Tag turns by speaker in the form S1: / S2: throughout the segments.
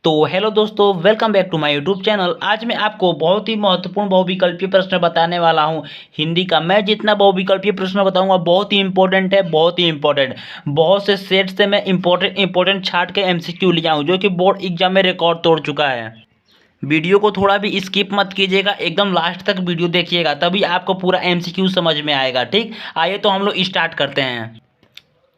S1: तो हेलो दोस्तों, welcome back to my YouTube channel. आज मैं आपको बहुत ही महत्वपूर्ण बहुविकल्पीय प्रश्न बताने वाला हूं हिंदी का। मैं जितना बहुविकल्पीय प्रश्न बताऊंगा बहुत ही इंपॉर्टेंट है, बहुत ही इंपॉर्टेंट। बहुत से सेट से मैं इंपॉर्टेंट छाट के एमसीक्यू लिया हूं जो कि बोर्ड एग्जाम में रिकॉर्ड तोड़ चुका है। वीडियो को थोड़ा भी स्किप मत कीजिएगा, एकदम लास्ट तक वीडियो देखिएगा, तभी आपको पूरा एमसीक्यू समझ में आएगा। ठीक, आइए तो हम लोग स्टार्ट करते हैं।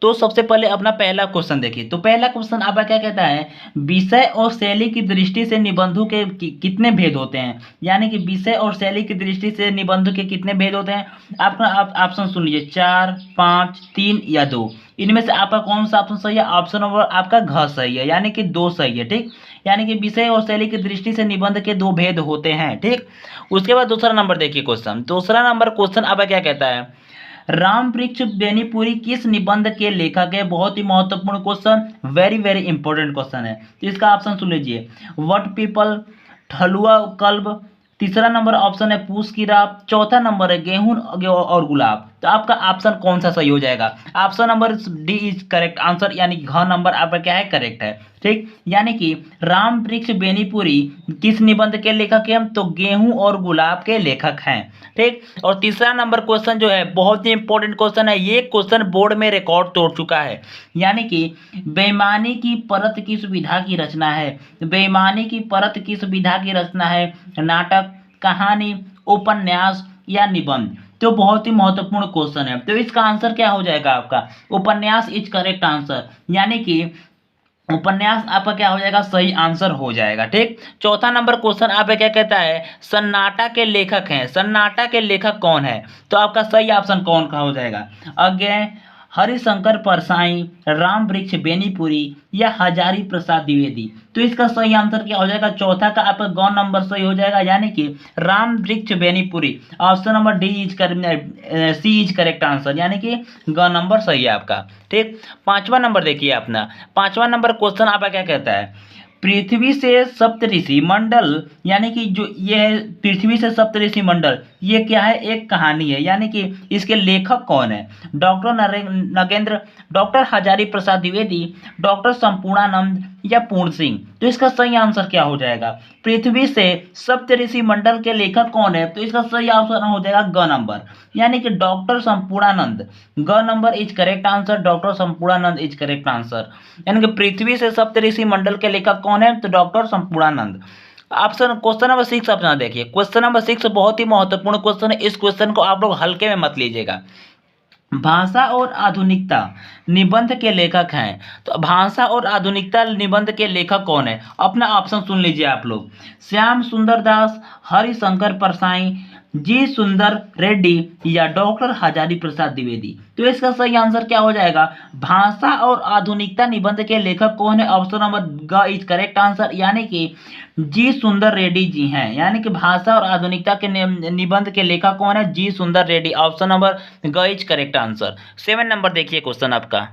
S1: तो सबसे पहले अपना पहला क्वेश्चन देखिए। तो पहला क्वेश्चन आपका क्या कहता है, विषय और शैली की दृष्टि से निबंधों के कितने भेद होते हैं। यानी कि विषय और शैली की दृष्टि से निबंधों के कितने भेद होते हैं। आपका ऑप्शन सुन लीजिए, 4, 5, 3 या 2। इनमें से आपका कौन सा ऑप्शन सही है। ऑप्शन नंबर आपका घ सही है, यानी कि 2 सही है। ठीक, यानी कि विषय और शैली की दृष्टि से निबंध के 2 भेद होते हैं। ठीक, उसके बाद दूसरा नंबर देखिए क्वेश्चन। दूसरा नंबर क्वेश्चन आपका क्या कहता है, राम वृक्ष बेनीपुरी किस निबंध के लेखक है। बहुत ही महत्वपूर्ण question, very very important question है। तो इसका ऑप्शन सुन लीजिए, वट पीपल, ठलुआ कल्ब। तीसरा नंबर ऑप्शन है पूस की रात। चौथा नंबर है गेहूं और गुलाब। तो आपका ऑप्शन कौन सा सही हो जाएगा। Option number D is correct answer, यानी घ नंबर आपका क्या है, करेक्ट है। ठीक, यानी कि राम वृक्ष बेनीपुरी किस निबंध के लेखक हैं, तो गेहूं और गुलाब के लेखक हैं। ठीक, और तीसरा नंबर क्वेश्चन जो है बहुत ही इंपॉर्टेंट क्वेश्चन है। ये क्वेश्चन बोर्ड में रिकॉर्ड तोड़ चुका है। यानी कि बेईमानी की परत किस विधा की रचना है। बेईमानी की परत किस विधा की रचना है, नाटक, कहानी, उपन्यास या निबंध। तो बहुत ही महत्वपूर्ण क्वेश्चन है। तो इसका आंसर क्या हो जाएगा आपका, उपन्यास इज करेक्ट आंसर, यानी कि उपन्यास आपका क्या हो जाएगा, सही आंसर हो जाएगा। ठीक, चौथा नंबर क्वेश्चन आपका क्या कहता है, सन्नाटा के लेखक हैं। सन्नाटा के लेखक कौन है। तो आपका सही ऑप्शन कौन का हो जाएगा, अज्ञे, हरिशंकर परसाई, राम वृक्ष बेनीपुरी या हजारी प्रसाद द्विवेदी। तो इसका सही आंसर क्या हो जाएगा, चौथा का आपका ग नंबर सही हो जाएगा, यानी कि Ram Vriksh Benipuri. Option number D is C is correct answer, यानी कि ग नंबर सही है आपका। ठीक, पांचवा नंबर देखिए अपना। पांचवा नंबर क्वेश्चन आपका क्या कहता है, पृथ्वी से सप्तऋषि मंडल, यानी कि जो ये है पृथ्वी से सप्तऋषि मंडल, ये क्या है, एक कहानी है। यानी कि इसके लेखक कौन है, doctor Nagendra, doctor Hazari Prasad Dwivedi, doctor Sampurnanand या पूर्ण सिंह। तो इसका सही आंसर क्या हो जाएगा, पृथ्वी से सप्तऋषि मंडल के लेखक कौन है। तो इसका सही आंसर हो जाएगा ग नंबर, यानी कि डॉक्टर संपूर्णानंद। ग number is correct answer, doctor Sampurnanand is correct answer. यानी कि पृथ्वी से सप्तऋषि मंडल के लेखक कौन है, तो doctor Sampurnanand. Option question number 6 अपना देखिए। क्वेश्चन नंबर 6 बहुत ही महत्वपूर्ण क्वेश्चन है। इस क्वेश्चन को आप लोग हल्के में मत लीजिएगा। भाषा और आधुनिकता निबंध के लेखक हैं। तो भाषा और आधुनिकता निबंध के लेखक कौन है। अपना ऑप्शन सुन लीजिए आप लोग, श्याम सुंदर दास, हरिशंकर परसाई, जी सुंदर रेड्डी या डॉक्टर हजारी प्रसाद द्विवेदी। तो इसका सही आंसर क्या हो जाएगा, भाषा और आधुनिकता निबंध के लेखक कौन है। ऑप्शन नंबर ग इज करेक्ट आंसर, यानी कि जी सुंदर रेड्डी जी हैं। यानी कि भाषा और आधुनिकता के निबंध के लेखक कौन है, जी सुंदर रेड्डी। ऑप्शन नंबर ग इज करेक्ट आंसर। 7 नंबर देखिए क्वेश्चन आपका।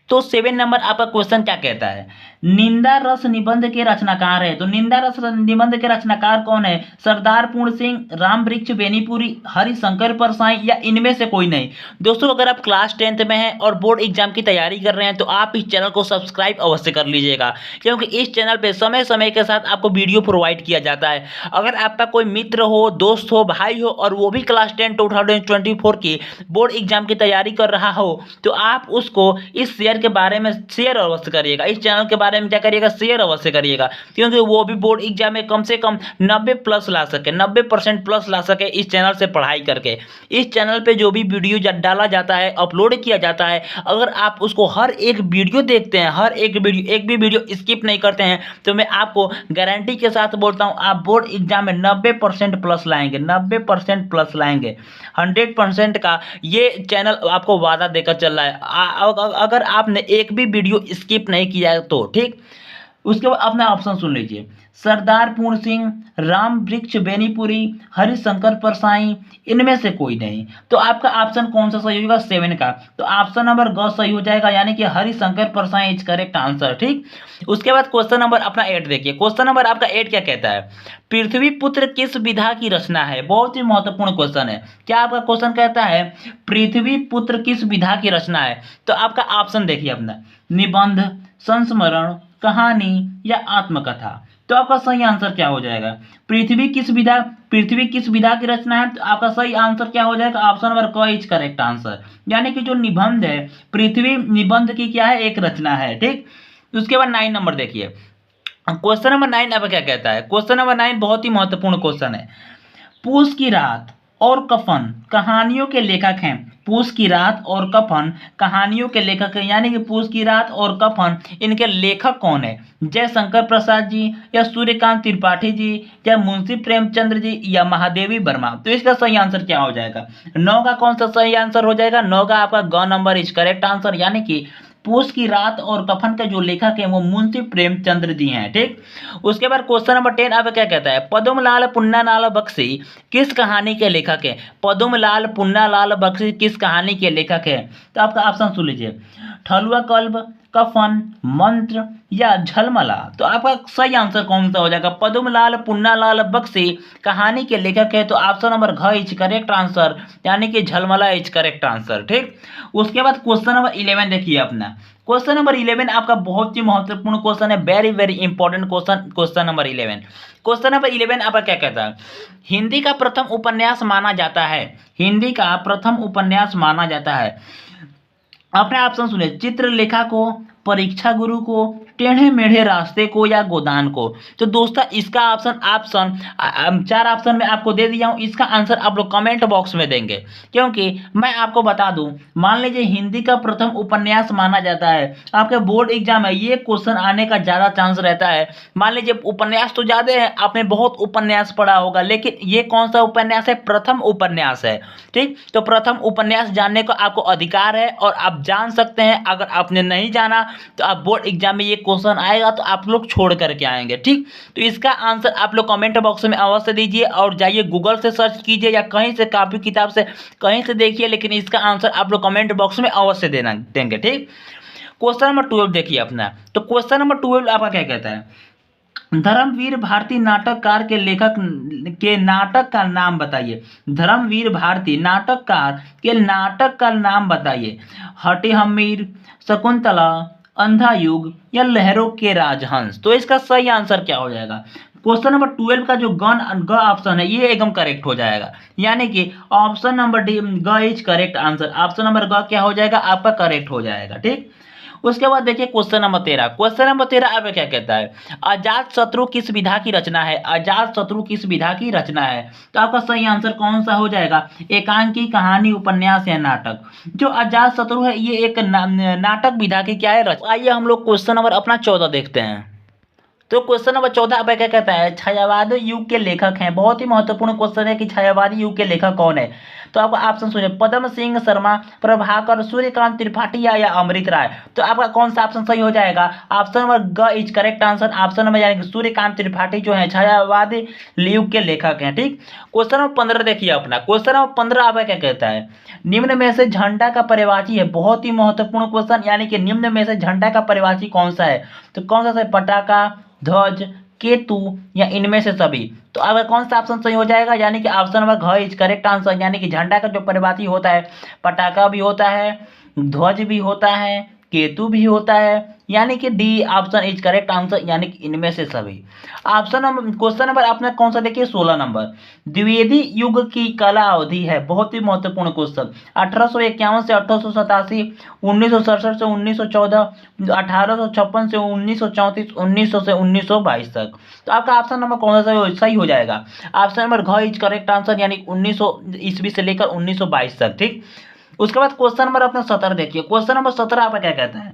S1: तो 7 नंबर आपका क्वेश्चन क्या कहता है, निंदा रस निबंध के रचनाकार है। तो निंदा रस निबंध के रचनाकार कौन है, सरदार पूर्ण सिंह, राम वृक्ष बेनीपुरी, हरिशंकर परसाई या इनमें से कोई नहीं। दोस्तों, अगर आप क्लास 10th में हैं और बोर्ड एग्जाम की तैयारी कर रहे हैं तो आप इस चैनल को सब्सक्राइब अवश्य कर लीजिएगा, क्योंकि इस चैनल पर समय समय के साथ आपको वीडियो प्रोवाइड किया जाता है। अगर आपका कोई मित्र हो, दोस्त हो, भाई हो और वो भी क्लास 10 2024 की बोर्ड एग्जाम की तैयारी कर रहा हो तो आप उसको इस के बारे में शेयर अवश्य करिएगा। इस चैनल के बारे में क्या करिएगा, शेयर अवश्य करिएगा, क्योंकि वो भी बोर्ड एग्जाम में कम से कम 90 प्लस ला सके, 90% प्लस ला सके इस चैनल से पढ़ाई करके। इस चैनल पे जो भी वीडियो डाला जाता है, अपलोड किया जाता है, अगर आप उसको हर एक वीडियो देखते हैं, हर एक भी वीडियो स्किप नहीं करते हैं, तो मैं आपको गारंटी के साथ बोलता हूँ आप बोर्ड एग्जाम में 90% प्लस लाएंगे, 90% प्लस लाएंगे। 100% का ये चैनल आपको वादा देकर चल रहा है। अगर आपने एक भी वीडियो स्किप नहीं किया है तो ठीक। उसके बाद अपना ऑप्शन सुन लीजिए, सरदार पूर्ण सिंह, राम वृक्ष बेनीपुरी, हरिशंकर परसाई, इनमें से कोई नहीं। तो आपका ऑप्शन कौन सा सही होगा, 7 का। तो ऑप्शन नंबर ग सही हो जाएगा, यानी कि Harishankar Parsai is correct answer. ठीक, उसके बाद क्वेश्चन नंबर अपना 8 देखिए। क्वेश्चन नंबर आपका 8 क्या कहता है, पृथ्वी पुत्र किस विधा की रचना है। बहुत ही महत्वपूर्ण क्वेश्चन है। क्या आपका क्वेश्चन कहता है पृथ्वी पुत्र किस विधा की रचना है। तो आपका ऑप्शन देखिए अपना, निबंध, संस्मरण, कहानी या आत्मकथा। तो आपका सही आंसर क्या हो जाएगा? पृथ्वी किस विधा की रचना है? तो आपका सही आंसर क्या हो जाएगा? ऑप्शन नंबर क इज करेक्ट आंसर। यानी कि जो निबंध है, पृथ्वी निबंध की क्या है? एक रचना है। ठीक, उसके बाद 9 नंबर देखिए। क्वेश्चन नंबर 9 अब क्या कहता है? क्वेश्चन नंबर 9 बहुत ही महत्वपूर्ण क्वेश्चन है। पूस की रात और कफन कहानियों के लेखक हैं। पूस की रात और कफन कहानियों के लेखक हैं, यानी कि पूस की रात और कफन, इनके लेखक कौन है? जयशंकर प्रसाद जी, या सूर्यकांत त्रिपाठी जी, या मुंशी प्रेमचंद्र जी, या महादेवी वर्मा। तो इसका सही आंसर क्या हो जाएगा? 9 का कौन सा सही आंसर हो जाएगा? 9 का आपका ग नंबर इज करेक्ट आंसर, यानी कि पूस की रात और कफन के जो लेखक हैं वो मुंशी प्रेमचंद्र जी हैं। ठीक, उसके बाद क्वेश्चन नंबर 10 अब क्या कहता है? पद्मलाल पुन्नालाल बख्शी किस कहानी के लेखक हैं? पद्मलाल पुन्नालाल बख्शी किस कहानी के लेखक हैं? तो आपका ऑप्शन सुन लीजिए, ठलुआ कल्ब, कफन, मंत्र, या झलमला। तो आपका सही आंसर कौन सा हो जाएगा? पद्मलाल पुन्नालाल बख्शी कहानी के लेखक है, तो ऑप्शन नंबर घ इज करेक्ट आंसर, यानी कि झलमला इज करेक्ट आंसर। ठीक, उसके बाद क्वेश्चन नंबर 11 देखिए अपना। क्वेश्चन नंबर 11 आपका बहुत ही महत्वपूर्ण क्वेश्चन है, very very important question. Question number 11, question number 11 आपका क्या कहता है? हिंदी का प्रथम उपन्यास माना जाता है, हिंदी का प्रथम उपन्यास माना जाता है। अपने ऑप्शन सुने, चित्रलेखा को, परीक्षा गुरु को, टेढ़े मेढ़े रास्ते को, या गोदान को। तो दोस्तों इसका ऑप्शन ऑप्शन 4 ऑप्शन में आपको दे दिया हूँ, इसका आंसर आप लोग कमेंट बॉक्स में देंगे। क्योंकि मैं आपको बता दूं, मान लीजिए हिंदी का प्रथम उपन्यास माना जाता है, आपके बोर्ड एग्जाम है, ये क्वेश्चन आने का ज़्यादा चांस रहता है। मान लीजिए उपन्यास तो ज़्यादा है, आपने बहुत उपन्यास पढ़ा होगा, लेकिन ये कौन सा उपन्यास है? प्रथम उपन्यास है। ठीक, तो प्रथम उपन्यास जानने का आपको अधिकार है और आप जान सकते हैं। अगर आपने नहीं जाना तो आप बोर्ड एग्जाम में ये क्वेश्चन आएगा तो आप लोग छोड़ करके आएंगे। ठीक, तो इसका आंसर आप लोग कमेंट बॉक्स में अवश्य दीजिए, और जाइए गूगल से सर्च कीजिए या कहीं से कॉपी किताब से कहीं से देखिए, लेकिन इसका आंसर आप लोग कमेंट बॉक्स में अवश्य देंगे। ठीक, क्वेश्चन नंबर 12 देखिए अपना। तो क्वेश्चन नंबर 12 आपका क्या कहता है? धर्मवीर भारती नाटककार के लेखक के नाटक का नाम बताइए। धर्मवीर भारती नाटककार के नाटक का नाम बताइए। हटे हमीर, शकुंतला, अंधा युग, या लहरों के राजहंस। तो इसका सही आंसर क्या हो जाएगा? क्वेश्चन नंबर 12 का जो ग ऑप्शन है ये एकदम करेक्ट हो जाएगा, यानी कि ऑप्शन नंबर डी ग is correct answer. Option number ग क्या हो जाएगा? आपका करेक्ट हो जाएगा। ठीक, उसके बाद देखिए क्वेश्चन नंबर 13। क्वेश्चन नंबर 13 आपका क्या कहता है? अजात शत्रु किस विधा की रचना है? अजात शत्रु किस विधा की रचना है? तो आपका सही आंसर कौन सा हो जाएगा? एकांकी, कहानी, उपन्यास, या नाटक। जो अजात शत्रु है ये एक नाटक विधा की क्या है? आइए हम लोग क्वेश्चन नंबर अपना 14 देखते हैं। तो क्वेश्चन नंबर 14 अब क्या कहता है? छायावादी युग के लेखक हैं। बहुत ही महत्वपूर्ण क्वेश्चन है कि छायावादी युग के लेखक कौन है? तो आपका ऑप्शन सुनिए, पद्म सिंह शर्मा, प्रभाकर, सूर्यकांत त्रिपाठी, या अमृत राय। तो आपका कौन सा ऑप्शन सही हो जाएगा? ऑप्शन नंबर ग is correct answer. Option number यानी कि सूर्यकांत त्रिपाठी जो है छायावादी युग के लेखक हैं। ठीक, क्वेश्चन नंबर 15 देखिए अपना। क्वेश्चन नंबर 15 आपका क्या कहता है? निम्न में से झंडा का पर्यायवाची है। बहुत ही महत्वपूर्ण क्वेश्चन, यानी कि निम्न में से झंडा का पर्यायवाची कौन सा है? तो कौन सा है? पटाखा, ध्वज, केतु, या इनमें से सभी। तो अब कौन सा ऑप्शन सही हो जाएगा? यानी कि ऑप्शन नंबर घ इज करेक्ट आंसर, यानी कि झंडा का जो पर्यायवाची होता है, पटाखा भी होता है, ध्वज भी होता है, केतु भी होता है, यानी कि D option is correct answer, यानी कि इनमें से सभी। ऑप्शन नंबर क्वेश्चन नंबर आपने कौन सा देखिए 16 नंबर। द्विवेदी युग की कला अवधि है। बहुत ही महत्वपूर्ण क्वेश्चन। 1851 से 1887, 1967 से 1914, 1856 से 1934, 1900 से 1922 तक। तो आपका ऑप्शन नंबर कौन सा सही हो जाएगा? ऑप्शन नंबर घ इज करेक्ट आंसर, यानी 1900 ईस्वी से लेकर 1922 तक। ठीक, उसके बाद क्वेश्चन नंबर अपना 17 देखिए। क्वेश्चन नंबर 17 आपका क्या कहता है?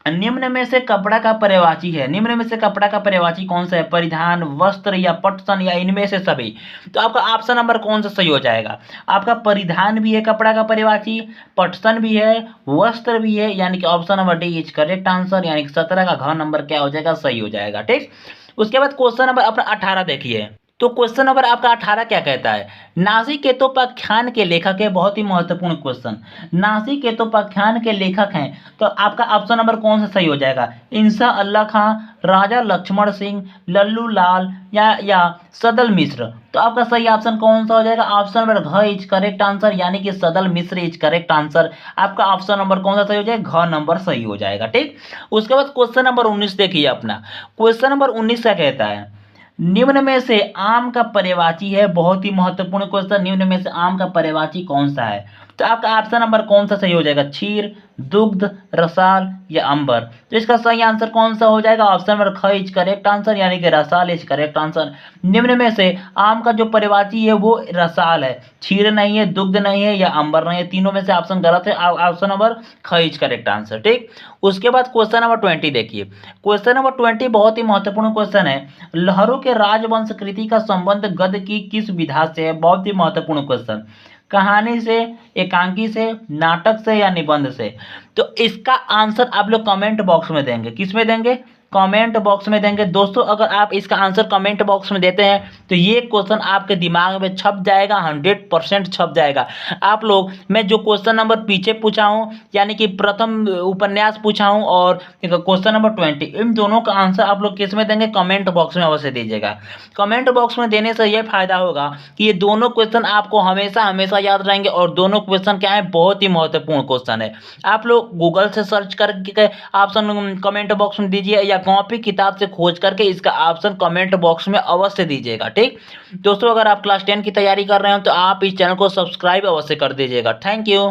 S1: निम्न में से कपड़ा का पर्यायवाची है। निम्न में से कपड़ा का पर्यायवाची कौन सा है? परिधान, वस्त्र, या पटसन, या इनमें से सभी। तो आपका ऑप्शन नंबर कौन सा सही हो जाएगा? आपका परिधान भी है कपड़ा का पर्यायवाची, पटसन भी है, वस्त्र भी है, यानी कि option number D is correct answer, यानी कि 17 का घ नंबर क्या हो जाएगा? सही हो जाएगा। ठीक, उसके बाद क्वेश्चन नंबर अपना 18 देखिए। तो क्वेश्चन नंबर आपका 18 क्या कहता है? नासिकेतोपाख्यान के लेखक है, बहुत ही महत्वपूर्ण क्वेश्चन। नासिकेतोपाख्यान के लेखक हैं, तो आपका ऑप्शन नंबर कौन सा सही हो जाएगा? इंसा अल्लाह खां, राजा लक्ष्मण सिंह, लल्लू लाल या सदल मिश्र। तो आपका सही ऑप्शन कौन सा हो जाएगा? ऑप्शन नंबर घ इज करेक्ट आंसर, यानी कि सदल मिश्र इज करेक्ट आंसर। आपका ऑप्शन नंबर कौन सा सही हो जाएगा? घ नंबर सही हो जाएगा। ठीक, उसके बाद क्वेश्चन नंबर 19 देखिए अपना। क्वेश्चन नंबर 19 क्या कहता है? निम्न में से आम का पर्यायवाची है, बहुत ही महत्वपूर्ण क्वेश्चन। निम्न में से आम का पर्यायवाची कौन सा है? तो आपका ऑप्शन नंबर कौन सा सही हो जाएगा? क्षीर, दुग्ध, रसाल या अंबर। तो इसका सही आंसर कौन सा हो जाएगा? ऑप्शन नंबर ख इज करेक्ट आंसर, यानी कि रसाल इज करेक्ट आंसर। निम्न में से आम का जो पर्यायवाची है वो रसाल है, क्षीर नहीं है, दुग्ध नहीं है या अंबर नहीं है। तीनों में से ऑप्शन गलत है, ऑप्शन नंबर ख इज करेक्ट आंसर। ठीक, उसके बाद क्वेश्चन नंबर 20 देखिए। क्वेश्चन नंबर 20 बहुत ही महत्वपूर्ण क्वेश्चन है। लहरों के राजवंश कृति का संबंध गद्य की किस विधा से है? बहुत ही महत्वपूर्ण क्वेश्चन। कहानी से, एकांकी से, नाटक से या निबंध से? तो इसका आंसर आप लोग कमेंट बॉक्स में देंगे। किस में देंगे? कमेंट बॉक्स में देंगे। दोस्तों अगर आप इसका आंसर कमेंट बॉक्स में देते हैं तो ये क्वेश्चन आपके दिमाग में छप जाएगा, 100% छप जाएगा। आप लोग, मैं जो क्वेश्चन नंबर पीछे पूछा हूँ, यानी कि प्रथम उपन्यास पूछा हूँ और क्वेश्चन नंबर 20, इन दोनों का आंसर आप लोग किस में देंगे? कमेंट बॉक्स में अवश्य दीजिएगा। कमेंट बॉक्स में देने से यह फायदा होगा कि ये दोनों क्वेश्चन आपको हमेशा हमेशा याद रहेंगे, और दोनों क्वेश्चन क्या है? बहुत ही महत्वपूर्ण क्वेश्चन है। आप लोग गूगल से सर्च करके ऑप्शन कमेंट बॉक्स में दीजिए, या कॉपी किताब से खोज करके इसका ऑप्शन कमेंट बॉक्स में अवश्य दीजिएगा। ठीक दोस्तों, अगर आप क्लास 10 की तैयारी कर रहे हो तो आप इस चैनल को सब्सक्राइब अवश्य कर दीजिएगा। Thank you.